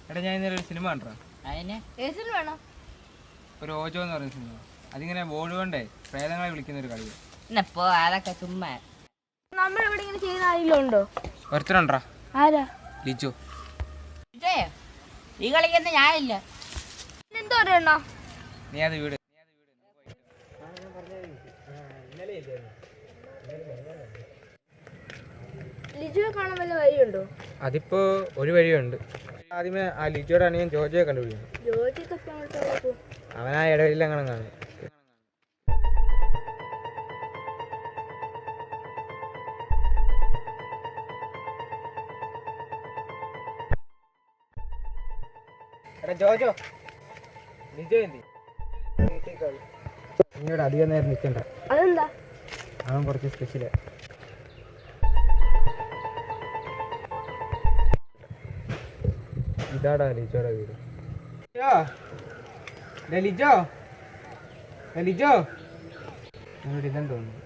എടാ ഞാൻ ഇന്നലെ ഒരു സിനിമ കണ്ടോ. അതിന് വേണോ? ഒരു ഓജോ എന്ന് പറയുന്ന സിനിമ. അതിങ്ങനെ ബോർഡ് കൊണ്ടേ പ്രേതങ്ങളെ വിളിക്കുന്ന ഒരു കളി. ഇന്നപ്പോ അതൊക്കെ ചുമ്മാ. നമ്മളിവിടെ ഇങ്ങനെ ചെയ്യുന്ന ആരെങ്കിലും ഉണ്ടോ? ഒരുത്തനുണ്ടാ. ആരാ? ലിജോ. ഈ കളിക്കുന്ന ഞാനില്ല. എന്തോ പറയണോ? നീ അത് വീട്. ലിജുവെ കാണാൻ വല്ല വഴിയുണ്ടോ? അതിപ്പോ ഒരു വഴിയുണ്ട്. ആദ്യമേ ആ ലിജോയുടെ അണിയൻ ജോജോയെ കണ്ടുപിടിക്കണം. അവനാ ഇടവില്ല അങ്ങനെ കാണും. ജോജോ ലിജോ എന്തി നിന്നോട് അധികം നേരം നിൽക്കണ്ട. അതെന്താ? അവൻ കുറച്ച് സ്പെഷ്യല്. ഇതാടാ ലിജോയുടെ വീട്. ലിജോ ലിജോ എന്നോട് ഇതെന്ന് തോന്നുന്നു.